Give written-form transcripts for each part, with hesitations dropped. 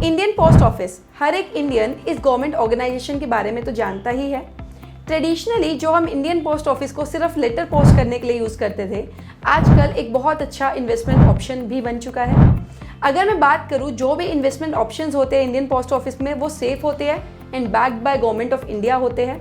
Indian post office, हर एक Indian इस government organisation के बारे में तो जानता ही है। ट्रेडिशनली जो हम इंडियन पोस्ट ऑफिस को सिर्फ लेटर पोस्ट करने के लिए यूज़ करते थे, आजकल एक बहुत अच्छा इन्वेस्टमेंट ऑप्शन भी बन चुका है। अगर मैं बात करूँ, जो भी इन्वेस्टमेंट ऑप्शंस होते हैं इंडियन पोस्ट ऑफिस में, वो सेफ होते हैं and backed by government of India होते हैं।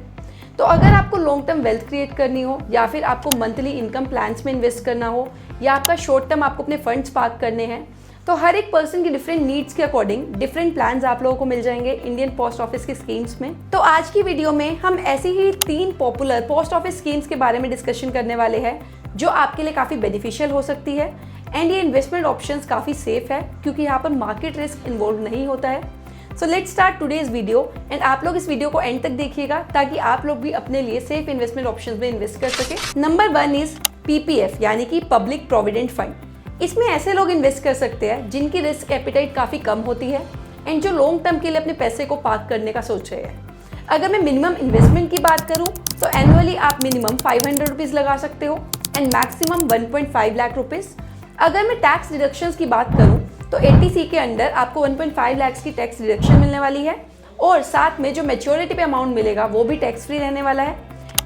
तो अगर आपको लॉन्ग टर्म वेल्थ क्रिएट करनी हो, या फिर आपको मंथली इनकम प्लान्स में इन्वेस्ट करना हो, या आपका शॉर्ट टर्म आपको अपने फंड्स पार्क करने हैं, तो हर एक पर्सन की डिफरेंट नीड्स के अकॉर्डिंग डिफरेंट प्लान्स आप लोगों को मिल जाएंगे इंडियन पोस्ट ऑफिस की स्कीम्स में। तो आज की वीडियो में हम ऐसी ही 3 पॉपुलर पोस्ट ऑफिस स्कीम्स के बारे में डिस्कशन करने वाले हैं जो आपके लिए काफ़ी बेनिफिशियल हो सकती है। एंड ये इन्वेस्टमेंट ऑप्शंस काफ़ी सेफ है क्योंकि यहाँ पर मार्केट रिस्क इन्वॉल्व नहीं होता है। So let's start today's video and आप लोग इस वीडियो को एंड तक देखिएगा ताकि आप लोग भी अपने लिए सेफ इन्वेस्टमेंट ऑप्शंस में इन्वेस्ट कर सके। नंबर 1 इज PPF यानी कि पब्लिक प्रोविडेंट फंड। इसमें ऐसे लोग इन्वेस्ट कर सकते हैं जिनकी रिस्क एपिटाइट काफ़ी कम होती है एंड जो लॉन्ग टर्म के लिए अपने पैसे को पार्क करने का सोच रहे हैं। अगर मैं मिनिमम इन्वेस्टमेंट की बात करूं तो एनुअली आप मिनिमम 500 रुपीज़ लगा सकते हो एंड मैक्सिमम 1.5 लाख रुपीज़। अगर मैं टैक्स डिडक्शंस की बात करूं तो 80C के अंडर आपको 1.5 लाख की टैक्स डिडक्शन मिलने वाली है और साथ में जो मैच्योरिटी पे अमाउंट मिलेगा वो भी टैक्स फ्री रहने वाला है।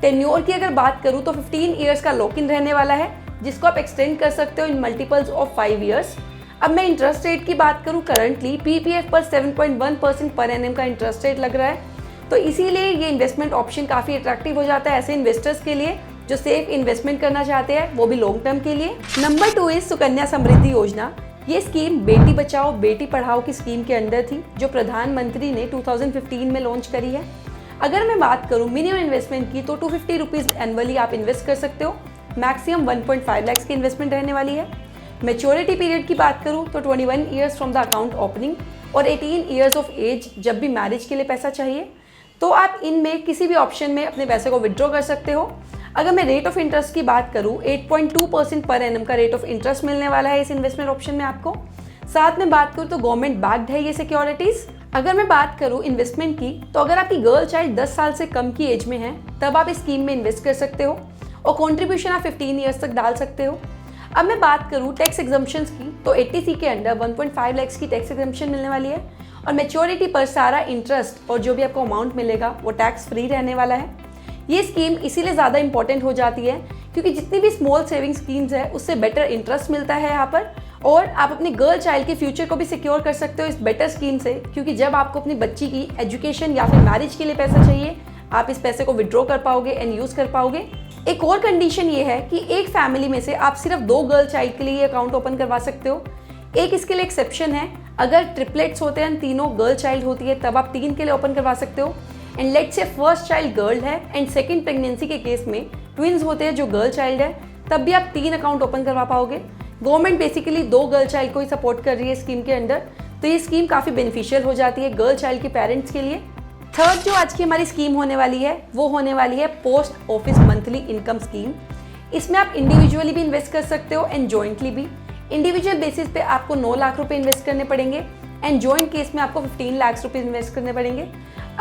टेन्योर की अगर बात करूँ तो 15 ईयर्स का लॉक इन रहने वाला है जिसको आप एक्सटेंड कर सकते हो इन मल्टीपल्स ऑफ 5 ईयर्स। अब मैं इंटरेस्ट रेट की बात करूं, करंटली PPF पर 7.1% पर एनएम का इंटरेस्ट रेट लग रहा है, तो इसीलिए ये इन्वेस्टमेंट ऑप्शन काफ़ी अट्रैक्टिव हो जाता है ऐसे इन्वेस्टर्स के लिए जो सेफ इन्वेस्टमेंट करना चाहते हैं, वो भी लॉन्ग टर्म के लिए। नंबर 2 इज सुकन्या समृद्धि योजना। ये स्कीम बेटी बचाओ बेटी पढ़ाओ की स्कीम के अंदर थी जो प्रधानमंत्री ने 2015 में लॉन्च करी है। अगर मैं बात करूँ मिनिमम इन्वेस्टमेंट की तो 250 रुपीज़ एनुअली आप इन्वेस्ट कर सकते हो, मैक्सिमम 1.5 लाख की इन्वेस्टमेंट रहने वाली है। मैच्योरिटी पीरियड की बात करूँ तो 21 years from the account opening और 18 ईयर्स ऑफ एज जब भी मैरिज के लिए पैसा चाहिए, तो आप इनमें किसी भी ऑप्शन में अपने पैसे को विड्रॉ कर सकते हो। अगर मैं रेट ऑफ इंटरेस्ट की बात करूँ 8.2% पर एनम का रेट ऑफ इंटरेस्ट मिलने वाला है इस इन्वेस्टमेंट ऑप्शन में आपको। साथ में बात करूँ तो गवर्नमेंट बैक्ड है ये सिक्योरिटीज़। अगर मैं बात करूँ इन्वेस्टमेंट की तो अगर आपकी गर्ल चाइल्ड 10 साल से कम की एज में है तब आप इस स्कीम में इन्वेस्ट कर सकते हो और कंट्रीब्यूशन आप 15 ईयर्स तक डाल सकते हो। अब मैं बात करूँ टैक्स एग्जम्पशंस की तो 80C के अंडर 1.5 लाख की टैक्स एग्जम्पशन मिलने वाली है और मैच्योरिटी पर सारा इंटरेस्ट और जो भी आपको अमाउंट मिलेगा वो टैक्स फ्री रहने वाला है। ये स्कीम इसीलिए ज़्यादा इंपॉर्टेंट हो जाती है क्योंकि जितनी भी स्मॉल सेविंग स्कीम्स है उससे बेटर इंटरेस्ट मिलता है यहाँ पर, और आप अपनी गर्ल चाइल्ड के फ्यूचर को भी सिक्योर कर सकते हो इस बेटर स्कीम से, क्योंकि जब आपको अपनी बच्ची की एजुकेशन या फिर मैरिज के लिए पैसा चाहिए आप इस पैसे को विड्रॉ कर पाओगे एंड यूज़ कर पाओगे। एक और कंडीशन ये है कि एक फैमिली में से आप सिर्फ 2 गर्ल चाइल्ड के लिए ये अकाउंट ओपन करवा सकते हो। एक इसके लिए एक्सेप्शन है, अगर ट्रिपलेट्स होते हैं, तीनों गर्ल चाइल्ड होती है, तब आप 3 के लिए ओपन करवा सकते हो। And let's say first child girl है एंड सेकंड प्रेगनेंसी के केस में ट्विंस होते हैं जो गर्ल चाइल्ड है, तब भी आप 3 अकाउंट ओपन करवा पाओगे। गवर्नमेंट बेसिकली 2 गर्ल चाइल्ड को ही सपोर्ट कर रही है स्कीम के अंदर, तो ये स्कीम काफ़ी बेनिफिशियल हो जाती है गर्ल चाइल्ड के पेरेंट्स के लिए। थर्ड जो आज की हमारी स्कीम होने वाली है वो होने वाली है post office monthly income scheme. इसमें आप इंडिविजुअली भी इन्वेस्ट कर सकते हो एंड जॉइंटली भी। इंडिविजुअल बेसिस पे आपको 9 लाख रुपए इन्वेस्ट करने पड़ेंगे एंड जॉइंट केस में आपको 15 लाख रुपए इन्वेस्ट करने पड़ेंगे।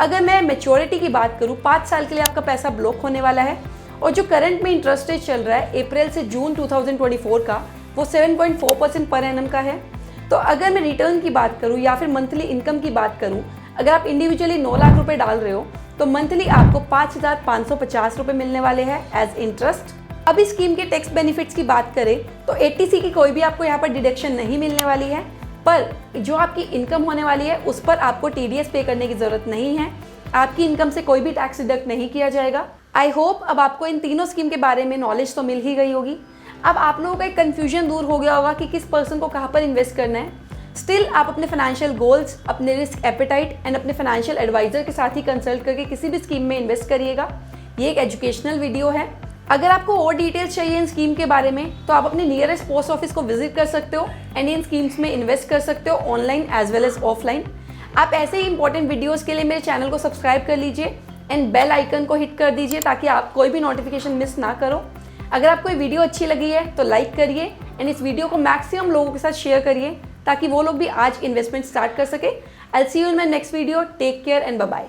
अगर मैं मैच्योरिटी की बात करूँ 5 साल के लिए आपका पैसा ब्लॉक होने वाला है और जो करंट में इंटरेस्ट रेट चल रहा है अप्रैल से जून 2024 का वो 7.4% पर एनम का है। तो अगर मैं रिटर्न की बात करूँ या फिर मंथली इनकम की बात करूँ, अगर आप इंडिविजुअली 9 लाख रुपए डाल रहे हो तो मंथली आपको 5,550 रुपए मिलने वाले हैं एज इंटरेस्ट। अब इस स्कीम के टैक्स बेनिफिट्स की बात करें तो 80C की कोई भी आपको यहाँ पर डिडक्शन नहीं मिलने वाली है, पर जो आपकी इनकम होने वाली है उस पर आपको TDS पे करने की ज़रूरत नहीं है। आपकी इनकम से कोई भी टैक्स डिडक्ट नहीं किया जाएगा। आई होप अब आपको इन तीनों स्कीम के बारे में नॉलेज तो मिल ही गई होगी। अब आप लोगों का एक कन्फ्यूजन दूर हो गया होगा कि किस पर्सन को कहाँ पर इन्वेस्ट करना है। स्टिल आप अपने फाइनेंशियल गोल्स, अपने रिस्क एपेटाइट एंड अपने फाइनेंशियल एडवाइजर के साथ ही कंसल्ट करके किसी भी स्कीम में इन्वेस्ट करिएगा। ये एक एजुकेशनल वीडियो है। अगर आपको और डिटेल्स चाहिए इन स्कीम के बारे में तो आप अपने नियरेस्ट पोस्ट ऑफिस को विजिट कर सकते हो एंड इन स्कीम्स में इन्वेस्ट कर सकते हो online as well as offline. आप ऐसे ही इंपॉर्टेंट वीडियोज़ के लिए मेरे चैनल को सब्सक्राइब कर लीजिए एंड बेल आइकन को हिट कर दीजिए ताकि आप कोई भी नोटिफिकेशन मिस ना करो। अगर आपको ये वीडियो अच्छी लगी है तो लाइक करिए एंड इस वीडियो को मैक्सिमम लोगों के साथ शेयर करिए ताकि वो लोग भी आज इन्वेस्टमेंट स्टार्ट कर सके। I will see you in my next video. Take care and bye bye.